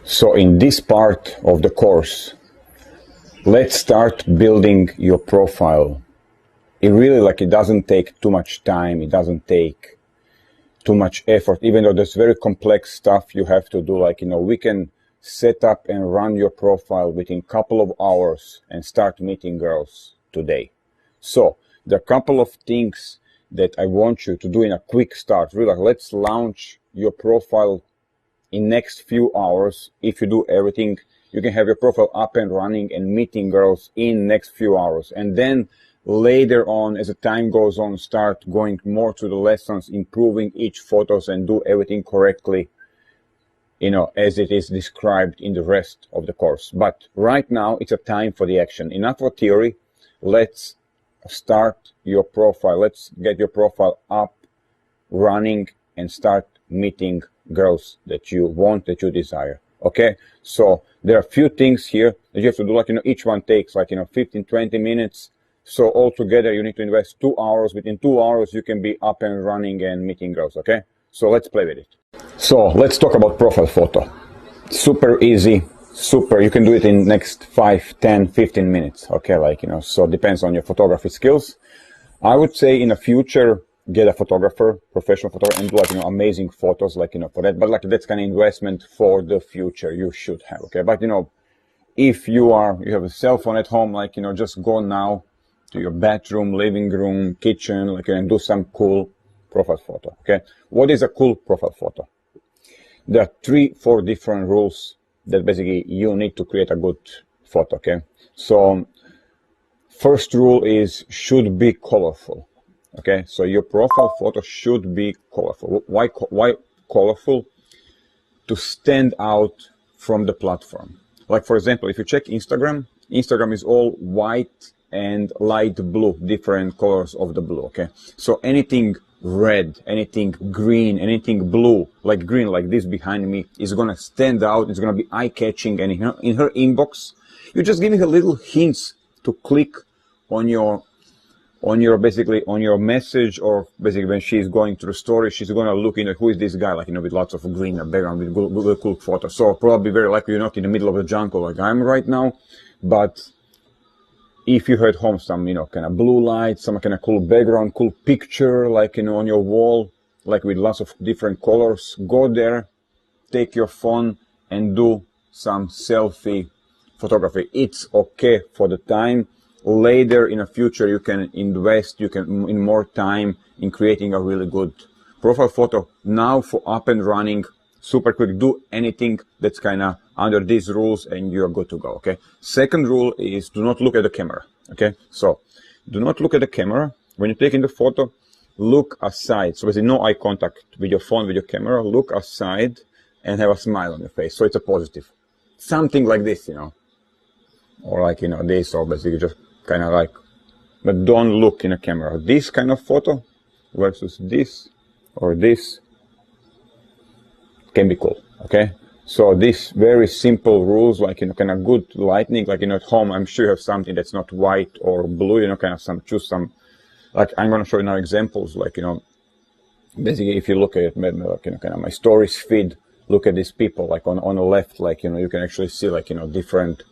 So in this part of the course, let's start building your profile. It really, it doesn't take too much time. It doesn't take too much effort, even though there's very complex stuff you have to do. We can set up and run your profile within a couple of hours and start meeting girls today. So there are a couple of things that I want you to do in a quick start. Really, let's launch your profile in next few hours. If you do everything, you can have your profile up and running and meeting girls in next few hours. And then later on, as the time goes on, start going more to the lessons, improving each photos and do everything correctly, as it is described in the rest of the course. But right now, it's a time for the action. Enough for theory. Let's start your profile. Let's get your profile up, running, and start meeting girls that you want, that you desire. Okay, so there are a few things here that you have to do. Each one takes 15-20 minutes. So altogether you need to invest 2 hours. Within 2 hours you can be up and running and meeting girls. Okay, so let's play with it. So let's talk about profile photo. Super easy, you can do it in next 5, 10, 15 minutes. Okay, so it depends on your photography skills. I would say in the future, get a photographer, professional photographer, and do amazing photos for that. But that's kind of investment for the future you should have. Okay, but if you have a cell phone at home, just go now to your bathroom, living room, kitchen, and do some cool profile photo. Okay, what is a cool profile photo? There are 3-4 different rules that basically you need to create a good photo. Okay, so first rule is should be colorful. Okay, so your profile photo should be colorful. Why colorful? To stand out from the platform. For example, if you check Instagram is all white and light blue, different colors of the blue. Okay, so anything red, anything green, anything blue, like green, like this behind me, is gonna stand out. It's gonna be eye-catching, and in her inbox, you're just giving her little hints to click on your message, or basically when she's going through the story, she's going to look into who is this guy, with lots of green background, with good cool photos. So probably very likely you're not in the middle of the jungle like I'm right now, but if you had home some, kind of blue light, some kind of cool background, cool picture, on your wall, with lots of different colors, go there, take your phone and do some selfie photography. It's okay for the time. Later in the future, you can invest, in more time in creating a really good profile photo. Now for up and running, super quick, do anything that's kind of under these rules and you're good to go. Okay. Second rule is do not look at the camera. Okay. So do not look at the camera. When you're taking the photo, look aside. So there's no eye contact with your phone, with your camera. Look aside and have a smile on your face. So it's a positive. Something like this, or this, or basically just kind of but don't look in a camera. This kind of photo versus this or this can be cool. Okay, so these very simple rules, kind of good lighting, at home, I'm sure you have something that's not white or blue, kind of choose some, I'm going to show you now examples, basically if you look at it, kind of my stories feed, look at these people, on the left, you can actually see, different.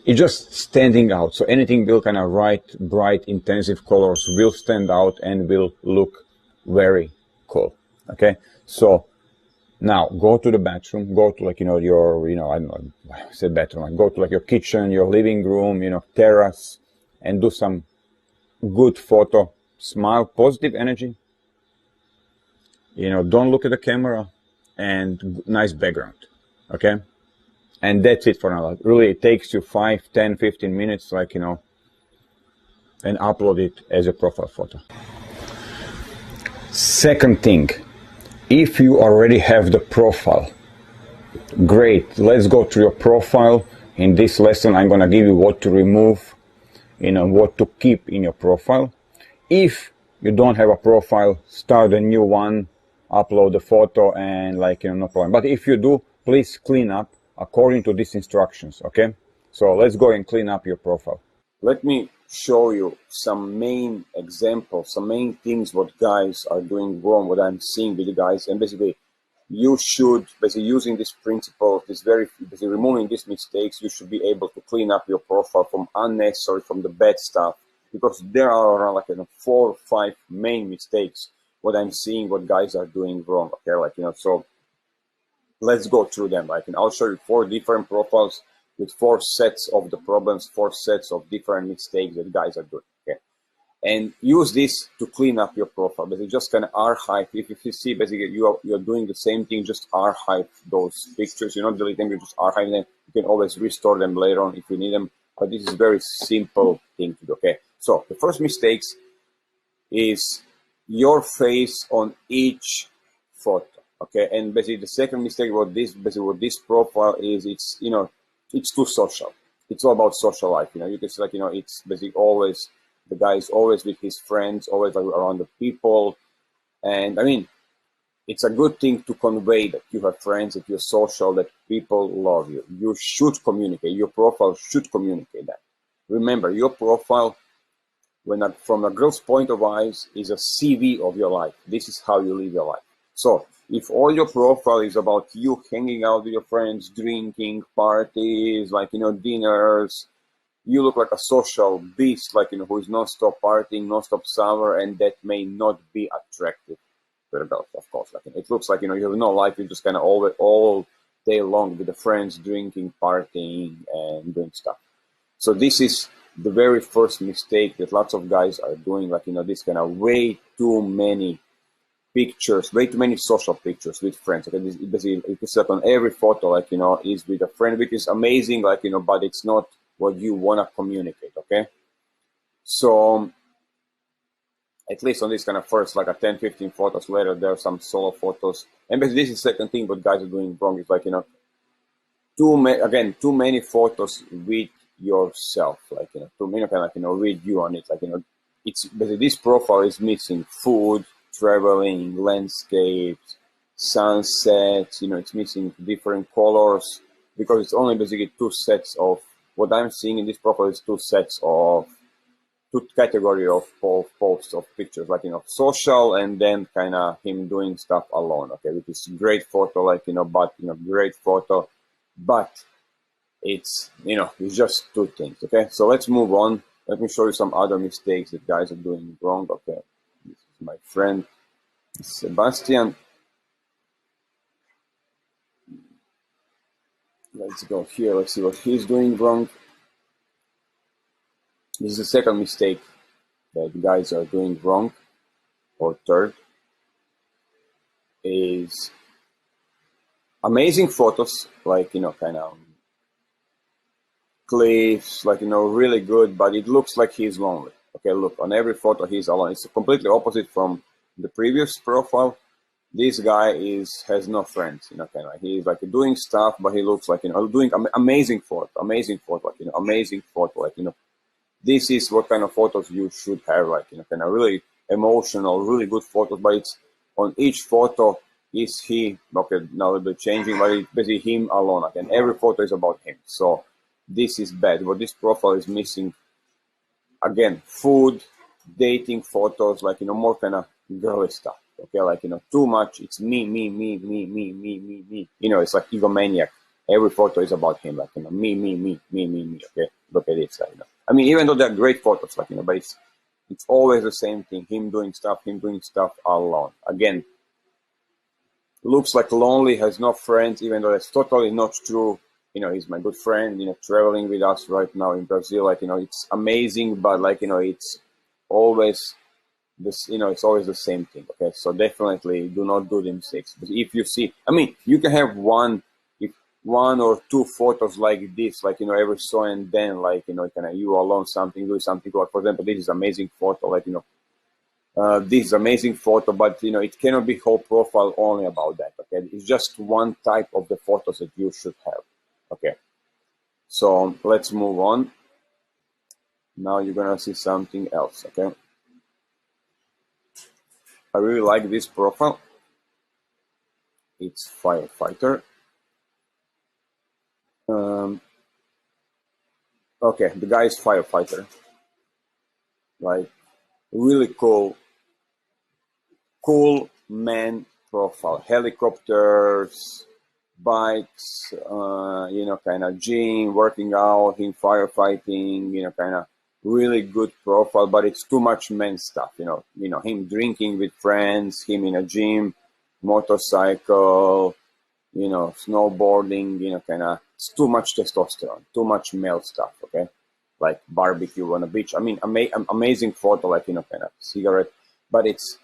It's just standing out. So anything will kind of bright, intensive colors will stand out and will look very cool. Okay. So now go to the bathroom, go to your, I don't know, I said bathroom, go to your kitchen, your living room, terrace, and do some good photo. Smile, positive energy. Don't look at the camera, and nice background. Okay. And that's it for now. Really, it takes you 5, 10, 15 minutes, and upload it as a profile photo. Second thing, if you already have the profile, great. Let's go through your profile. In this lesson, I'm going to give you what to remove, what to keep in your profile. If you don't have a profile, start a new one, upload the photo, and no problem. But if you do, please clean up according to these instructions. Okay, so let's go and clean up your profile. Let me show you some main examples, some main things what guys are doing wrong, what I'm seeing with the guys, and basically you should, basically using this principle, basically removing these mistakes, you should be able to clean up your profile from unnecessary, from the bad stuff, because there are around like 4 or 5 main mistakes what I'm seeing what guys are doing wrong. Okay, so let's go through them. I'll show you 4 different profiles with 4 sets of the problems, 4 sets of different mistakes that guys are doing. Okay, and use this to clean up your profile. Basically, just kind of archive. If you see basically you're doing the same thing, just archive those pictures. You're not deleting them, you just archive them. You can always restore them later on if you need them. But this is a very simple thing to do. Okay, so the first mistakes is your face on each photo. Okay, and basically the second mistake about this profile is it's too social. It's all about social life. You can see it's basically always the guy is always with his friends, always around the people, and I mean it's a good thing to convey that you have friends, that you're social, that people love you. You should communicate. Your profile should communicate that. Remember, your profile, from a girl's point of eyes, is a CV of your life. This is how you live your life. So if all your profile is about you hanging out with your friends, drinking, parties, dinners, you look like a social beast, who is non-stop partying, non-stop summer, and that may not be attractive to the girls, of course. It looks like, you have no life, you just kind of all day long with the friends, drinking, partying, and doing stuff. So this is the very first mistake that lots of guys are doing, this kind of way too many pictures, way too many social pictures with friends. Okay, basically, you can see on every photo, is with a friend, which is amazing, but it's not what you want to communicate. Okay, so at least on this kind of first 10-15 photos later, there are some solo photos. And basically, this is the second thing what guys are doing wrong is too many photos with yourself, too many with you on it. It's basically this profile is missing food, traveling, landscapes, sunsets. It's missing different colors, because it's only basically 2 sets of what I'm seeing in this profile is 2 category of posts of pictures, social, and then kind of him doing stuff alone. Okay, which is great photo, great photo, but it's just 2 things. Okay, so let's move on. Let me show you some other mistakes that guys are doing wrong. Okay, this is my friend Sebastian. Let's go here. Let's see what he's doing wrong. This is the second mistake that guys are doing wrong, or third, is amazing photos, kind of cliffs, really good, but it looks like he's lonely. Okay, look, on every photo he's alone. It's completely opposite from the previous profile. This guy has no friends, kind of he's doing stuff, but he looks doing amazing photo, amazing photo. This is what kind of photos you should have, kind of really emotional, really good photos. But it's on each photo is he. Okay, now they're changing, but it's basically him alone. And every photo is about him. So this is bad. What this profile is missing, again, food, dating photos, more kind of girly stuff. Okay, too much. It's me. It's like egomaniac. Every photo is about him, me. Okay, look at it. I mean, even though they're great photos, but it's always the same thing. Him doing stuff alone. Again, looks like lonely, has no friends, even though that's totally not true. He's my good friend, traveling with us right now in Brazil. It's amazing, but it's always this, it's always the same thing. Okay, so definitely do not do them 6. But if you see, I mean, you can have one or 2 photos like this, every so and then, kind of you alone, do something. For example, this is amazing photo, this is amazing photo, but it cannot be whole profile only about that. Okay, it's just one type of the photos that you should have. Okay, so let's move on. Now you're gonna see something else. Okay, I really like this profile. It's firefighter. Okay, the guy is firefighter. Really cool man, profile. Helicopters, bikes, you know, kind of gym, working out, him firefighting, you know, kind of really good profile, but it's too much men stuff, you know, him drinking with friends, him in a gym, motorcycle, you know, snowboarding, you know, kind of, it's too much testosterone, too much male stuff, okay? Like barbecue on a beach. I mean, amazing photo, like, you know, kind of cigarette, but it's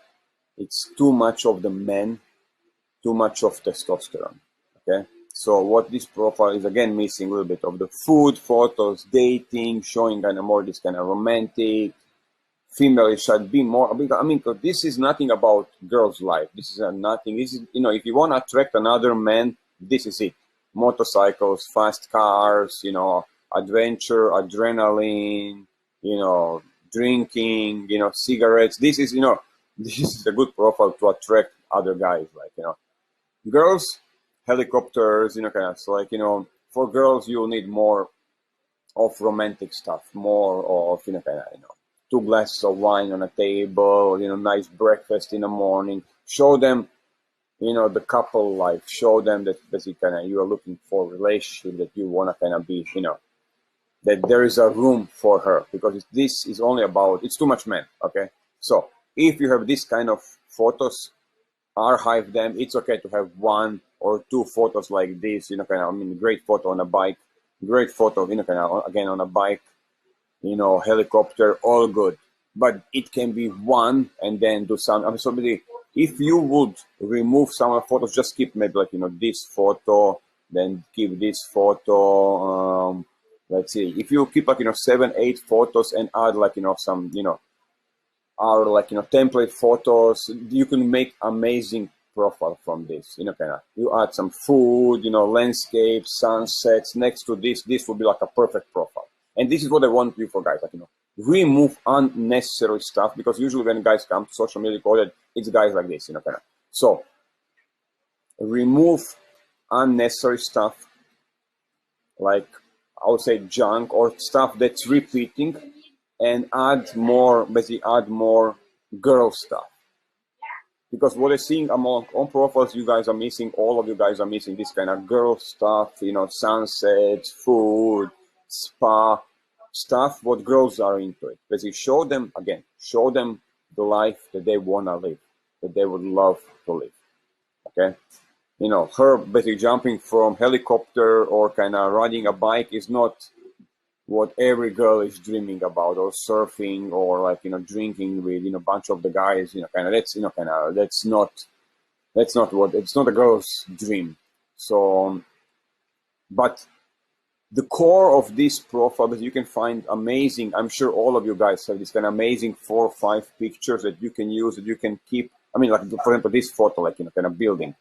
too much of the men, too much of testosterone, okay? So what this profile is, again, missing a little bit of the food photos, dating, showing kind of more this kind of romantic, female. It should be more, I mean, 'cause this is nothing about girls' life. This is nothing. This is, you know, if you want to attract another man, this is it. Motorcycles, fast cars, you know, adventure, adrenaline, you know, drinking, you know, cigarettes. This is, you know, this is a good profile to attract other guys, like, you know. Girls, helicopters, you know, kind of, so like, you know, for girls, you'll need more of romantic stuff, more of, you know, kind of, you know, 2 glasses of wine on a table, you know, nice breakfast in the morning. Show them, you know, the couple life. Show them that basically kind of you are looking for a relationship, that you want to kind of be, you know, that there is a room for her, because this is only about, it's too much men, okay? So if you have this kind of photos, archive them. It's okay to have 1 or 2 photos like this, you know, kind of, I mean, great photo on a bike, great photo, you know, kind of, again, on a bike, you know, helicopter, all good. But it can be 1 and then do some, I mean, so if you would remove some of the photos, just keep maybe like, you know, this photo, then keep this photo, let's see, if you keep like, you know, 7, 8 photos and add like, you know, some, you know, are like, you know, template photos, you can make amazing profile from this, you know, kind of, you add some food, you know, landscapes, sunsets next to this will be like a perfect profile. And this is what I want you for guys, like, you know, remove unnecessary stuff, because usually when guys come to social media coded, it's guys like this, you know, kind of. So remove unnecessary stuff, like I would say junk or stuff that's repeating, and add more, basically add more girl stuff. Because what I'm seeing among on profiles, you guys are missing, all of you guys are missing this kind of girl stuff, you know, sunsets, food, spa stuff, what girls are into it. Basically show them, again, show them the life that they want to live, that they would love to live, okay? You know, her basically jumping from helicopter or kind of riding a bike is not what every girl is dreaming about, or surfing, or like, you know, drinking with, you know, a bunch of the guys, you know, kind of, that's, you know, kind of, that's not what, it's not a girl's dream. So, but the core of this profile that you can find amazing, I'm sure all of you guys have this kind of amazing 4 or 5 pictures that you can use, that you can keep. I mean, like, for example, this photo, like, you know, kind of building,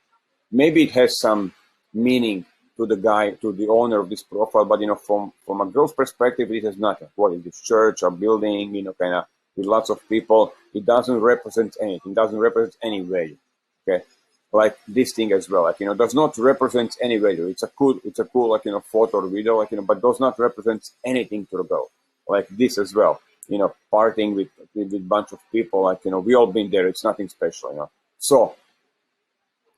maybe it has some meaning to the guy, to the owner of this profile, but, you know, from a girl's perspective, it has nothing. What is this, church or building, you know, kind of with lots of people? It doesn't represent anything, doesn't represent any value, okay? Like this thing as well, like, you know, does not represent any value. It's a cool, like, you know, photo or video, like, you know, but does not represent anything to the girl. Like this as well, you know, partying with a bunch of people, like, you know, we all been there. It's nothing special, you know. So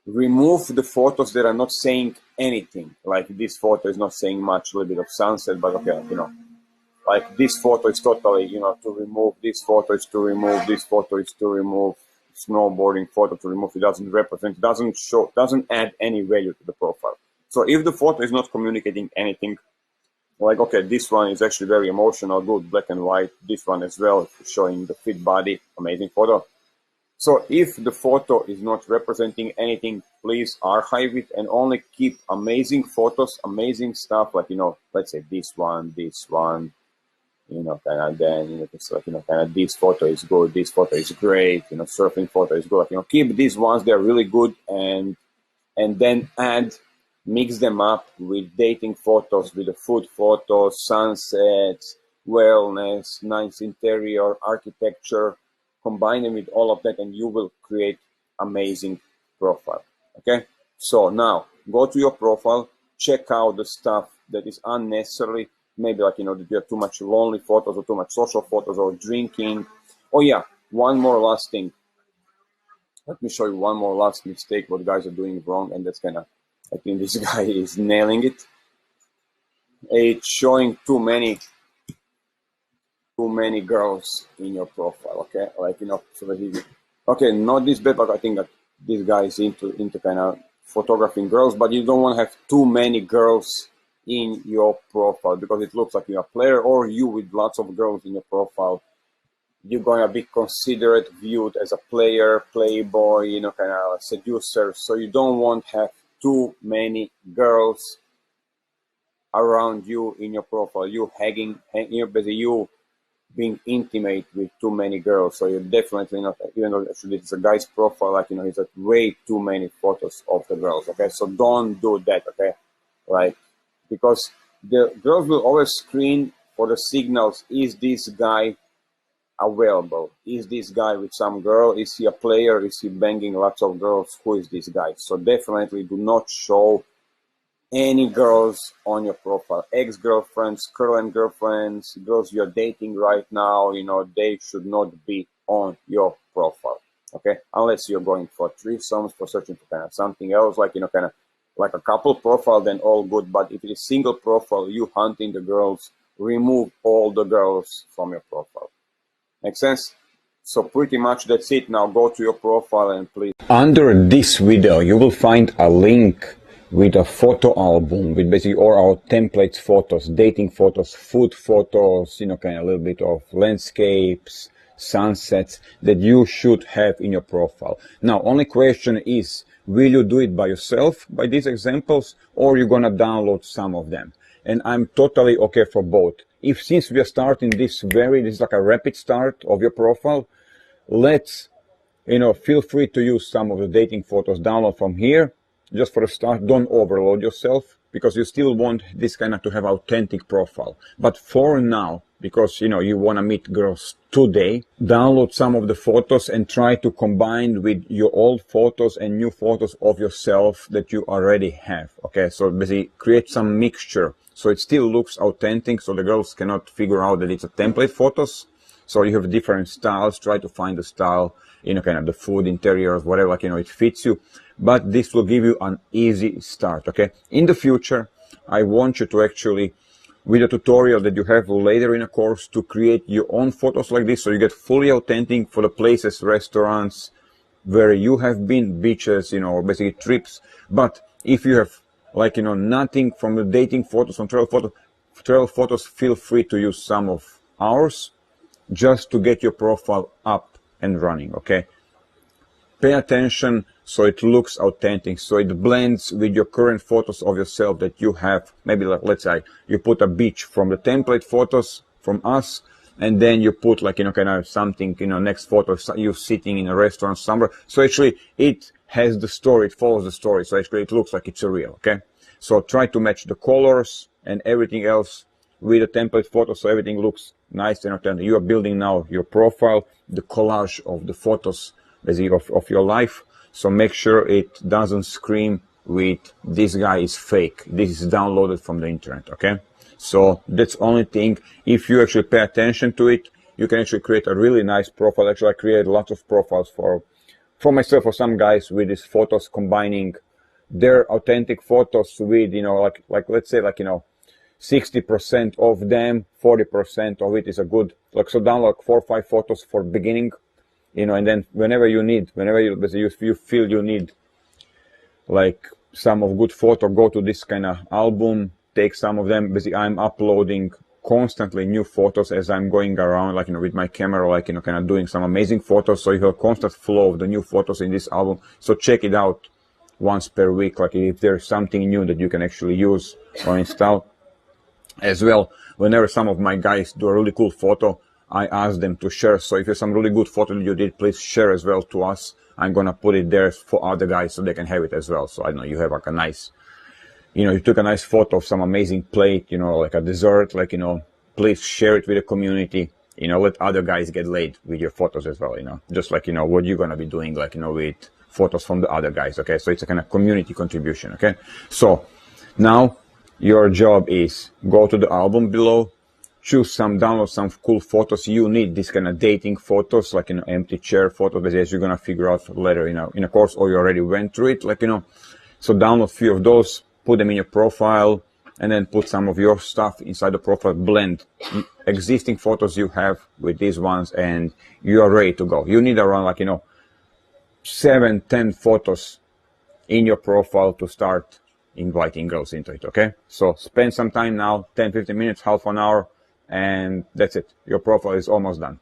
remove the photos that are not saying anything. Like this photo is not saying much, a little bit of sunset, but okay, you know, like this photo is totally, you know, to remove. This photo is to remove. This photo is to remove. Snowboarding photo to remove. It doesn't represent, doesn't show, doesn't add any value to the profile. So if the photo is not communicating anything, like, okay, this one is actually very emotional, good, black and white. This one as well, showing the fit body, amazing photo. So if the photo is not representing anything, please archive it and only keep amazing photos, amazing stuff, like, you know, let's say this one, you know, kind of, then, you know, it's like, you know, kind of, this photo is good, this photo is great, you know, surfing photo is good, like, you know, keep these ones, they're really good, and then mix them up with dating photos, with the food photos, sunsets, wellness, nice interior, architecture, combine them with all of that, and you will create amazing profile, okay? So now, go to your profile, check out the stuff that is unnecessary, maybe like, you know, that you have too much lonely photos or too much social photos or drinking. Oh yeah, one more last thing. Let me show you one more last mistake what guys are doing wrong, and that's I think this guy is nailing it. It's showing too many girls in your profile, okay? Like, so that okay, not this bad, but I think that this guy is into kind of photographing girls, but you don't want to have too many girls in your profile because it looks like you're a player, or you with lots of girls in your profile. You're going to be considered, viewed as a player, playboy, kind of seducer. So you don't want to have too many girls around you in your profile. You basically you being intimate with too many girls. So you're definitely not, even though actually it's a guy's profile, like, he's got way too many photos of the girls. Okay, so don't do that. Okay, like, because the girls will always screen for the signals. Is this guy available? Is this guy with some girl? Is he a player? Is he banging lots of girls? Who is this guy? So definitely do not show any girls on your profile. Ex-girlfriends, current girlfriends, girls you're dating right now, they should not be on your profile. Okay, unless you're going for threesomes, for searching for kind of something else, like, kind of like a couple profile, then all good. But if it is single profile, you hunting the girls, remove all the girls from your profile. Make sense? So pretty much that's it. Now go to your profile and please. Under this video, you will find a link with a photo album with basically all our templates photos, dating photos, food photos, kind of a little bit of landscapes, sunsets that you should have in your profile. Now, only question is, will you do it by yourself by these examples, or you're gonna download some of them? And I'm totally okay for both. Since we are starting this is like a rapid start of your profile, let's, feel free to use some of the dating photos, download from here, just for a start. Don't overload yourself, because you still want this kind of to have authentic profile. But for now, because, you want to meet girls today, download some of the photos and try to combine with your old photos and new photos of yourself that you already have. Okay, so basically create some mixture so it still looks authentic, so the girls cannot figure out that it's a template photos. So you have different styles. Try to find the style, kind of the food, interiors, whatever, like, it fits you. But this will give you an easy start, okay? In the future, I want you to actually, with a tutorial that you have later in a course, to create your own photos like this, so you get fully authentic for the places, restaurants, where you have been, beaches, or basically trips. But if you have, like, nothing from the dating photos, from travel photos, feel free to use some of ours, just to get your profile up and running, okay? Pay attention so it looks authentic, so it blends with your current photos of yourself that you have. Maybe, like, let's say you put a beach from the template photos from us, and then you put, like, kind of something, next photo, you sitting in a restaurant somewhere. So actually it has the story, it follows the story. So actually it looks like it's a real, okay? So try to match the colors and everything else with the template photo, so everything looks nice and authentic. You are building now your profile, the collage of the photos basically of your life. So make sure it doesn't scream with this guy is fake, this is downloaded from the internet, okay? So that's the only thing. If you actually pay attention to it, you can actually create a really nice profile. Actually, I create lots of profiles for myself, for some guys, with these photos, combining their authentic photos with, like let's say, like, 60% of them, 40% of it is a good, like, so download 4 or 5 photos for beginning, and then whenever you feel you need, like, some of good photo, go to this kind of album, take some of them. Basically, I'm uploading constantly new photos as I'm going around, like, with my camera, like, kind of doing some amazing photos. So you have a constant flow of the new photos in this album. So check it out once per week, like, if there's something new that you can actually use or install. As well, whenever some of my guys do a really cool photo, I ask them to share. So if there's some really good photo that you did, please share as well to us. I'm gonna put it there for other guys so they can have it as well. So I know you have, like, a nice, you took a nice photo of some amazing plate, like a dessert, like, please share it with the community. Let other guys get laid with your photos as well, just like, what you're gonna be doing, like, with photos from the other guys, okay? So it's a kind of community contribution, okay? So now your job is go to the album below, download some cool photos. You need this kind of dating photos, like, empty chair photos, but as you're going to figure out later, in a course, or you already went through it, like, so download a few of those, put them in your profile, and then put some of your stuff inside the profile, blend existing photos you have with these ones, and you are ready to go. You need around, like, 7-10 photos in your profile to start inviting girls into it. Okay, so spend some time now, 10-15 minutes, half an hour, and that's it. Your profile is almost done.